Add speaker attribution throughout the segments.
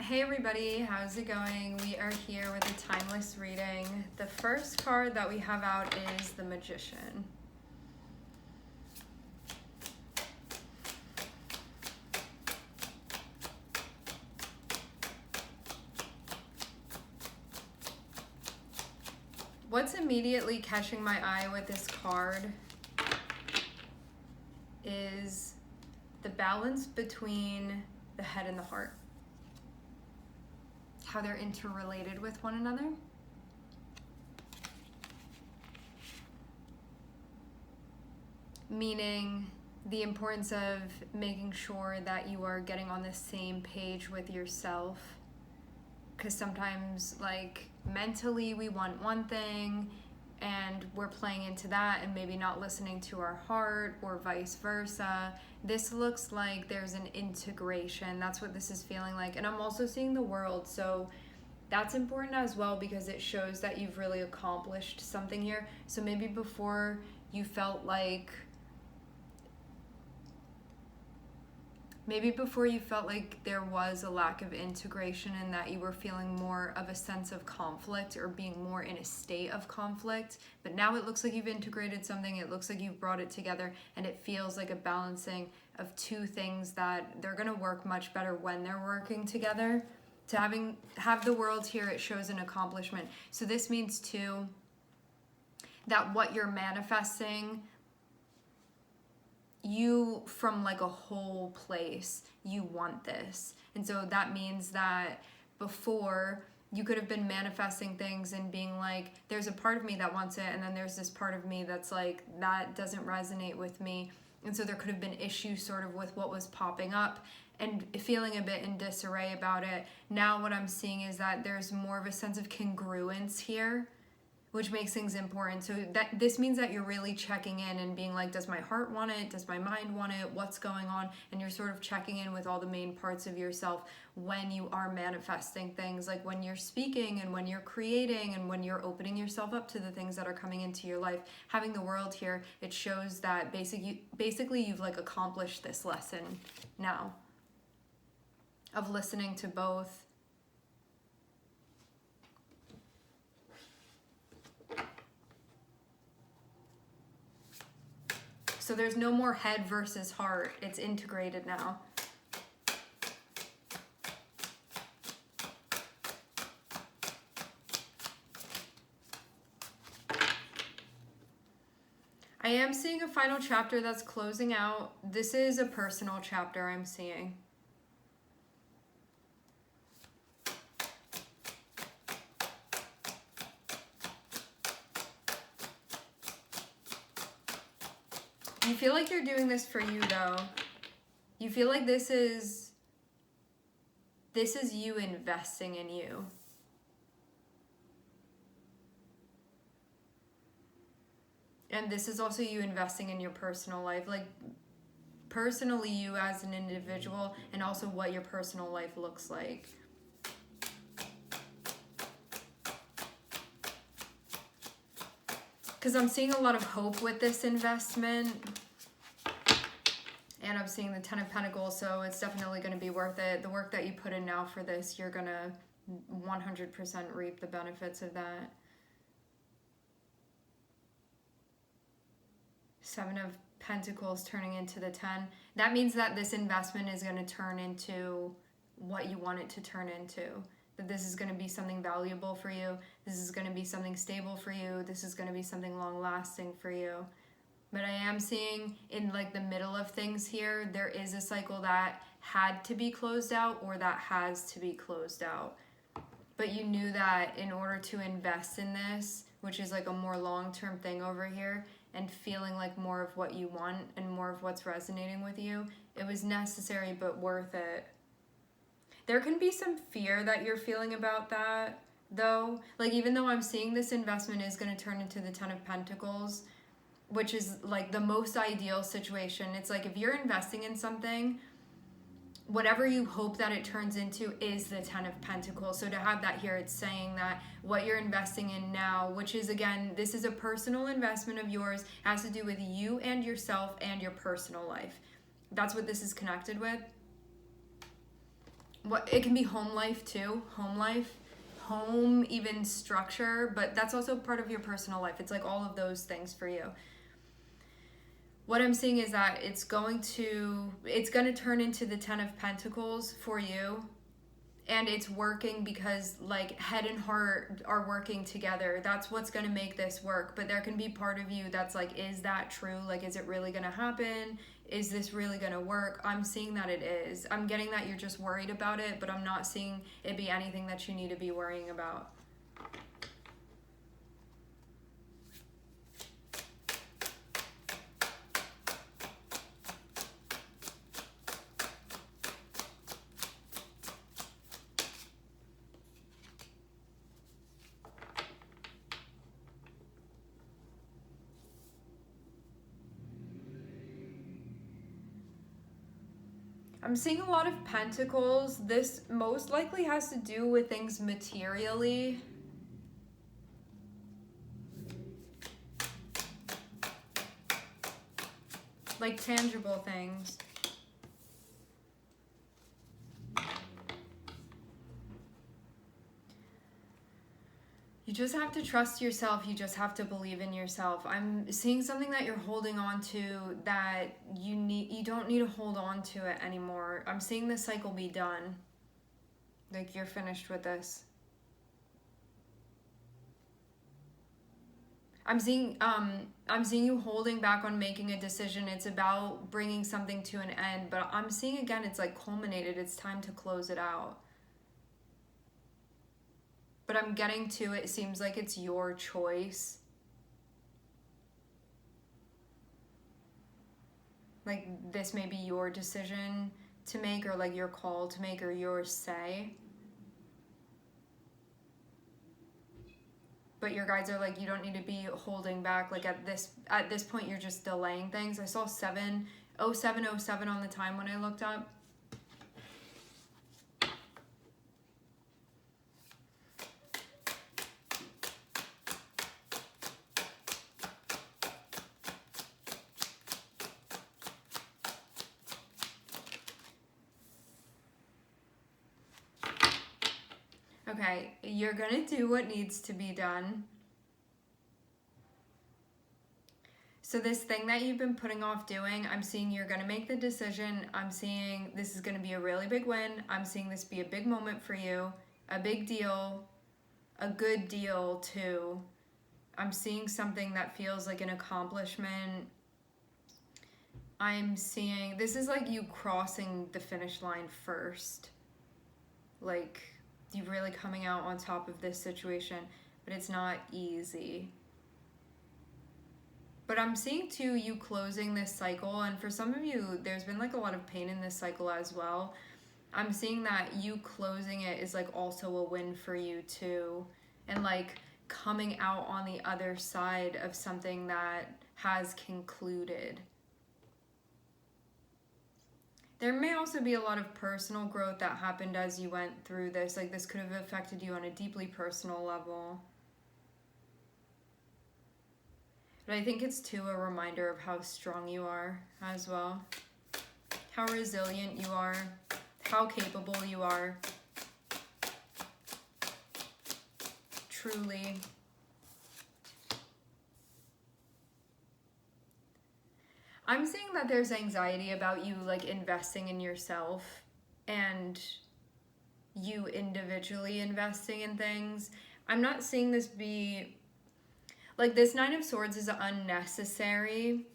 Speaker 1: Hey everybody, how's it going? We are here with a timeless reading. The first card that we have out is the Magician. What's immediately catching my eye with this card is the balance between the head and the heart. How they're interrelated with one another. Meaning the importance of making sure that you are getting on the same page with yourself. Because sometimes, like, mentally we want one thing and we're playing into that and maybe not listening to our heart, or vice versa. This looks like there's an integration. That's what this is feeling like. And I'm also seeing the World, so that's important as well, because it shows that you've really accomplished something here. So maybe before you felt like there was a lack of integration, and that you were feeling more of a sense of conflict or being more in a state of conflict. But now it looks like you've integrated something. It looks like you've brought it together, and it feels like a balancing of two things that they're going to work much better when they're working together. To have the World here, it shows an accomplishment. So this means too that what you're manifesting, you, from like a whole place, you want this. And so that means that before you could have been manifesting things and being like, there's a part of me that wants it, and then there's this part of me that's like, that doesn't resonate with me. And so there could have been issues sort of with what was popping up and feeling a bit in disarray about it. Now what I'm seeing is that there's more of a sense of congruence here, which makes things important. So that this means that you're really checking in and being like, does my heart want it? Does my mind want it? What's going on? And you're sort of checking in with all the main parts of yourself when you are manifesting things, like when you're speaking and when you're creating and when you're opening yourself up to the things that are coming into your life. Having the World here, it shows that basically you've like accomplished this lesson now of listening to both. So there's no more head versus heart. It's integrated now. I am seeing a final chapter that's closing out. This is a personal chapter I'm seeing. You feel like you're doing this for you, though. You feel like this is you investing in you. And this is also you investing in your personal life, like personally you as an individual, and also what your personal life looks like. Because I'm seeing a lot of hope with this investment. And I'm seeing the Ten of Pentacles, so it's definitely going to be worth it. The work that you put in now for this, you're going to 100% reap the benefits of that. Seven of Pentacles turning into the 10. That means that this investment is going to turn into what you want it to turn into. That this is going to be something valuable for you. This is going to be something stable for you. This is going to be something long-lasting for you. But I am seeing in like the middle of things here, there is a cycle that had to be closed out, or that has to be closed out. But you knew that in order to invest in this, which is like a more long-term thing over here, and feeling like more of what you want and more of what's resonating with you, it was necessary but worth it. There can be some fear that you're feeling about that, though. Like, even though I'm seeing this investment is going to turn into the Ten of Pentacles, which is like the most ideal situation. It's like if you're investing in something, whatever you hope that it turns into is the Ten of Pentacles. So to have that here, it's saying that what you're investing in now, which is, again, this is a personal investment of yours, has to do with you and yourself and your personal life. That's what this is connected with. what it can be home life too, home, even structure, but that's also part of your personal life. It's like all of those things for you. What I'm seeing is that it's going to turn into the 10 of Pentacles for you. And it's working because like head and heart are working together. That's what's going to make this work. But there can be part of you that's like, is that true? Like, is it really going to happen? Is this really going to work? I'm seeing that it is. I'm getting that you're just worried about it, but I'm not seeing it be anything that you need to be worrying about. I'm seeing a lot of pentacles. This most likely has to do with things materially. Like tangible things. You just have to trust yourself. You just have to believe in yourself. I'm seeing something that you're holding on to that you don't need to hold on to it anymore. I'm seeing this cycle be done. Like you're finished with this. I'm seeing you holding back on making a decision. It's about bringing something to an end, but I'm seeing again it's like culminated. It's time to close it out. But I'm getting to it seems like it's your choice. Like this may be your decision to make, or like your call to make, or your say. But your guides are like, you don't need to be holding back. Like at this point you're just delaying things. I saw 70707 on the time when I looked up. Okay, you're gonna do what needs to be done. So this thing that you've been putting off doing, I'm seeing you're gonna make the decision. I'm seeing this is gonna be a really big win. I'm seeing this be a big moment for you, a big deal, a good deal too. I'm seeing something that feels like an accomplishment. I'm seeing, this is like you crossing the finish line first. Like, you really coming out on top of this situation, but it's not easy. But I'm seeing too you closing this cycle, and for some of you there's been like a lot of pain in this cycle as well. I'm seeing that you closing it is like also a win for you too, and like coming out on the other side of something that has concluded. There may also be a lot of personal growth that happened as you went through this. Like this could have affected you on a deeply personal level. But I think it's too a reminder of how strong you are as well. How resilient you are. How capable you are. Truly. I'm seeing that there's anxiety about you like investing in yourself and you individually investing in things. I'm not seeing this be like this 9 of Swords is unnecessary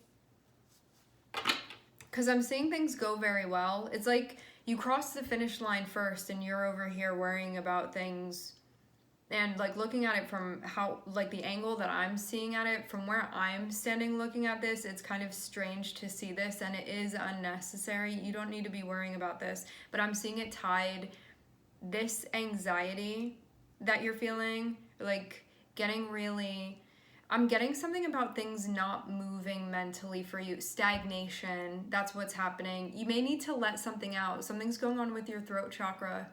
Speaker 1: because I'm seeing things go very well. It's like you cross the finish line first and you're over here worrying about things. And like looking at it from how, like the angle that I'm seeing at it, from where I'm standing looking at this, it's kind of strange to see this and it is unnecessary. You don't need to be worrying about this, but I'm seeing it tied, this anxiety that you're feeling, like getting really, I'm getting something about things not moving mentally for you. Stagnation, that's what's happening. You may need to let something out. Something's going on with your throat chakra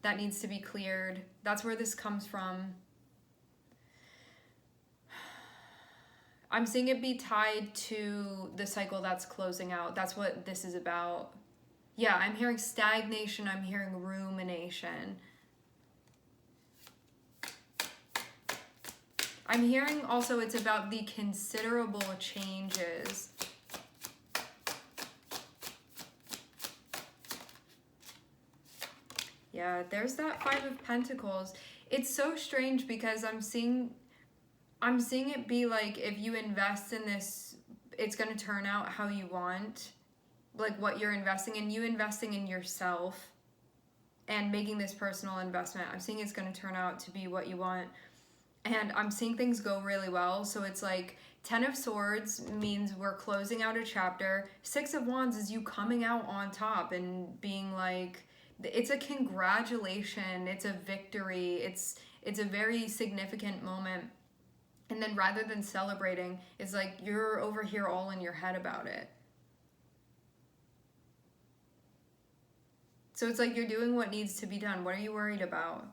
Speaker 1: that needs to be cleared. That's where this comes from. I'm seeing it be tied to the cycle that's closing out. That's what this is about. Yeah, I'm hearing stagnation, I'm hearing rumination. I'm hearing also it's about the considerable changes. Yeah, there's that Five of Pentacles. It's so strange because I'm seeing it be like if you invest in this, it's going to turn out how you want. Like what you're investing in, you investing in yourself and making this personal investment. I'm seeing it's going to turn out to be what you want. And I'm seeing things go really well. So it's like 10 of Swords means we're closing out a chapter. 6 of Wands is you coming out on top and being like, it's a congratulation, it's a victory, it's a very significant moment. And then rather than celebrating, it's like you're over here all in your head about it. So it's like you're doing what needs to be done. What are you worried about?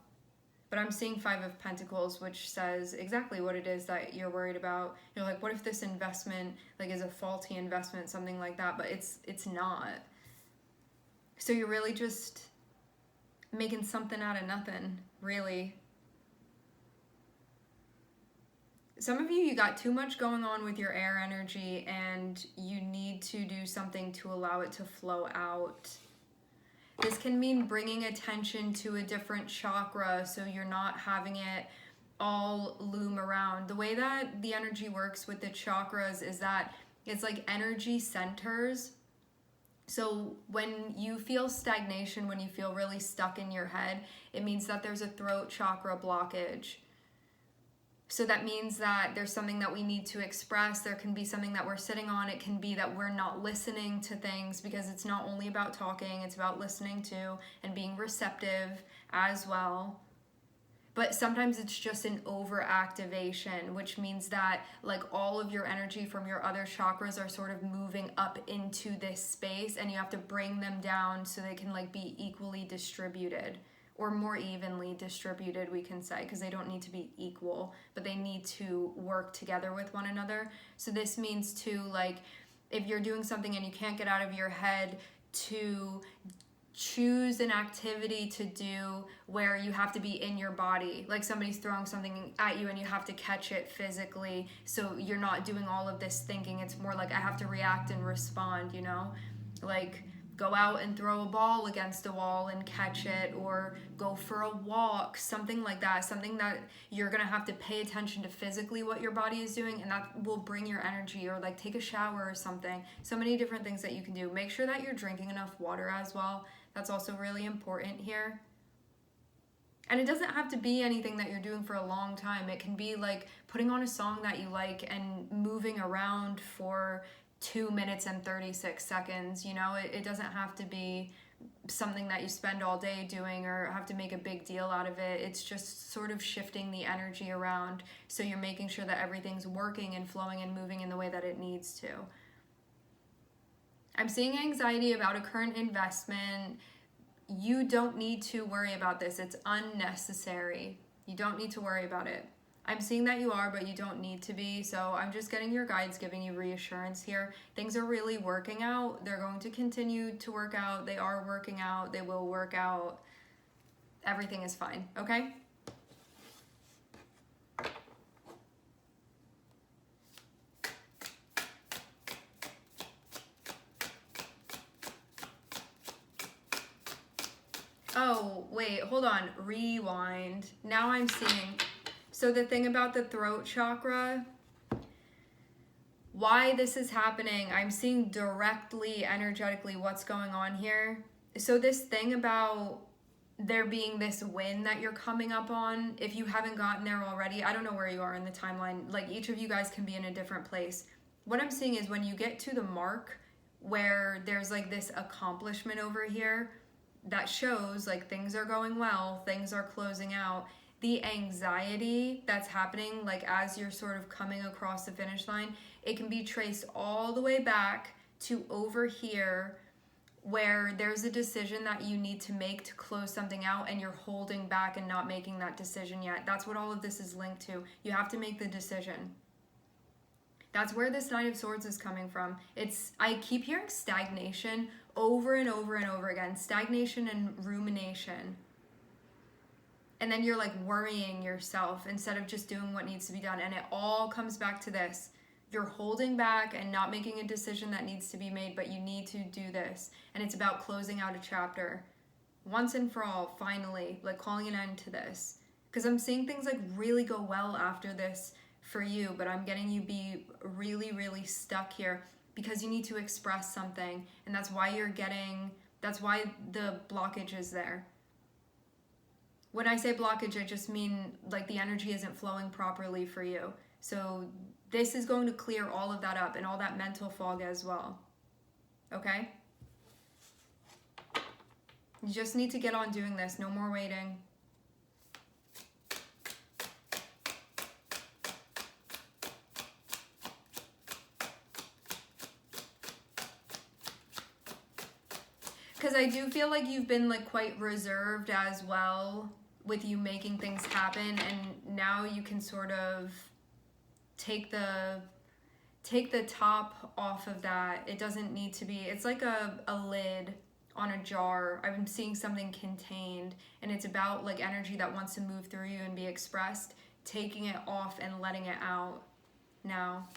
Speaker 1: But I'm seeing Five of Pentacles, which says exactly what it is that you're worried about. You're like, what if this investment like is a faulty investment, something like that? But it's not. So you're really just making something out of nothing, really. Some of you got too much going on with your air energy and you need to do something to allow it to flow out. This can mean bringing attention to a different chakra so you're not having it all loom around. The way that the energy works with the chakras is that it's like energy centers. So when you feel stagnation, when you feel really stuck in your head, it means that there's a throat chakra blockage. So that means that there's something that we need to express. There can be something that we're sitting on. It can be that we're not listening to things, because it's not only about talking, it's about listening to and being receptive as well. But sometimes it's just an overactivation, which means that like all of your energy from your other chakras are sort of moving up into this space, and you have to bring them down so they can like be equally distributed. Or more evenly distributed, we can say, because they don't need to be equal, but they need to work together with one another. So this means to like, if you're doing something and you can't get out of your head, to choose an activity to do where you have to be in your body. Like somebody's throwing something at you and you have to catch it physically. So you're not doing all of this thinking. It's more like I have to react and respond, you know? Like go out and throw a ball against a wall and catch it, or go for a walk, something like that. Something that you're gonna have to pay attention to physically what your body is doing, and that will bring your energy. Or like take a shower or something. So many different things that you can do. Make sure that you're drinking enough water as well. That's also really important here. And it doesn't have to be anything that you're doing for a long time. It can be like putting on a song that you like and moving around for 2 minutes and 36 seconds, you know? It doesn't have to be something that you spend all day doing or have to make a big deal out of it. It's just sort of shifting the energy around so you're making sure that everything's working and flowing and moving in the way that it needs to. I'm seeing anxiety about a current investment. You don't need to worry about this. It's unnecessary. You don't need to worry about it. I'm seeing that you are, but you don't need to be. So I'm just getting your guides, giving you reassurance here. Things are really working out. They're going to continue to work out. They are working out. They will work out. Everything is fine, okay? Oh, wait, hold on. Rewind. Now I'm seeing... So the thing about the throat chakra, why this is happening, I'm seeing directly, energetically, what's going on here. So this thing about there being this win that you're coming up on, if you haven't gotten there already, I don't know where you are in the timeline. Like each of you guys can be in a different place. What I'm seeing is when you get to the mark where there's like this accomplishment over here that shows like things are going well, things are closing out, the anxiety that's happening, like as you're sort of coming across the finish line, it can be traced all the way back to over here where there's a decision that you need to make to close something out and you're holding back and not making that decision yet. That's what all of this is linked to. You have to make the decision. That's where this Knight of Swords is coming from. I keep hearing stagnation over and over and over again, stagnation and rumination. And then you're like worrying yourself instead of just doing what needs to be done. And it all comes back to this. You're holding back and not making a decision that needs to be made, but you need to do this. And it's about closing out a chapter once and for all, finally, like calling an end to this. Because I'm seeing things like really go well after this for you, but I'm getting you be really, really stuck here because you need to express something. And that's why that's why the blockage is there. When I say blockage, I just mean like the energy isn't flowing properly for you. So this is going to clear all of that up and all that mental fog as well. Okay? You just need to get on doing this. No more waiting. Because I do feel like you've been like quite reserved as well with you making things happen, and now you can sort of take the top off of that. It doesn't need to be, it's like a lid on a jar. I'm seeing something contained, and it's about like energy that wants to move through you and be expressed, taking it off and letting it out now.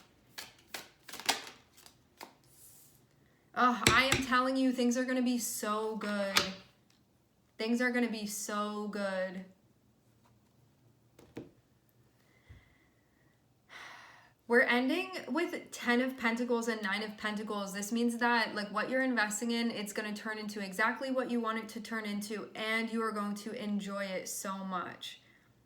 Speaker 1: I am telling you, things are going to be so good. Things are going to be so good. We're ending with 10 of Pentacles and 9 of Pentacles. This means that like what you're investing in, it's going to turn into exactly what you want it to turn into, and you are going to enjoy it so much.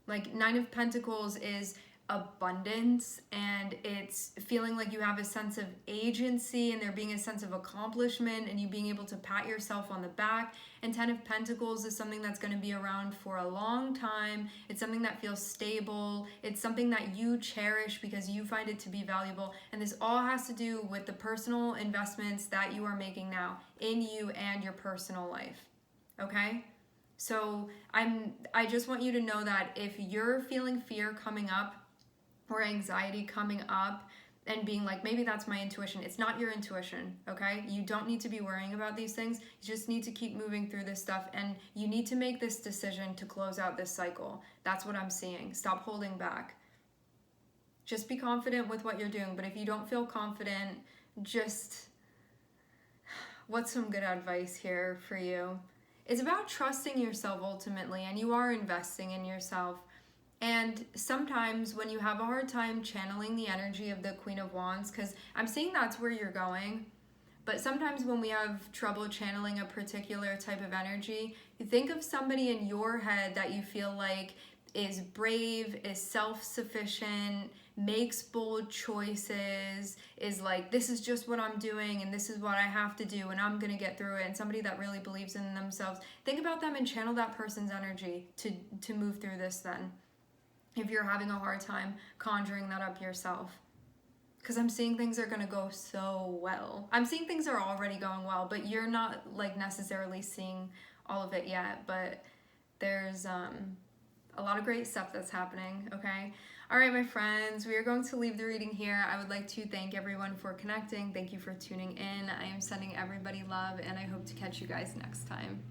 Speaker 1: Like 9 of Pentacles is abundance, and it's feeling like you have a sense of agency and there being a sense of accomplishment and you being able to pat yourself on the back. And 10 of Pentacles is something that's going to be around for a long time. It's something that feels stable. It's something that you cherish because you find it to be valuable. And this all has to do with the personal investments that you are making now in you and your personal life. Okay? So I just want you to know that if you're feeling fear coming up or anxiety coming up and being like, maybe that's my intuition, it's not your intuition, okay? You don't need to be worrying about these things. You just need to keep moving through this stuff, and you need to make this decision to close out this cycle. That's what I'm seeing. Stop holding back. Just be confident with what you're doing, but if you don't feel confident, just, what's some good advice here for you? It's about trusting yourself ultimately, and you are investing in yourself. And sometimes when you have a hard time channeling the energy of the Queen of Wands, because I'm seeing that's where you're going, but sometimes when we have trouble channeling a particular type of energy, you think of somebody in your head that you feel like is brave, is self-sufficient, makes bold choices, is like, this is just what I'm doing and this is what I have to do and I'm gonna get through it, and somebody that really believes in themselves. Think about them and channel that person's energy to move through this then, if you're having a hard time conjuring that up yourself. Because I'm seeing things are going to go so well. I'm seeing things are already going well, but you're not like necessarily seeing all of it yet. But there's a lot of great stuff that's happening, okay? All right, my friends, we are going to leave the reading here. I would like to thank everyone for connecting. Thank you for tuning in. I am sending everybody love, and I hope to catch you guys next time.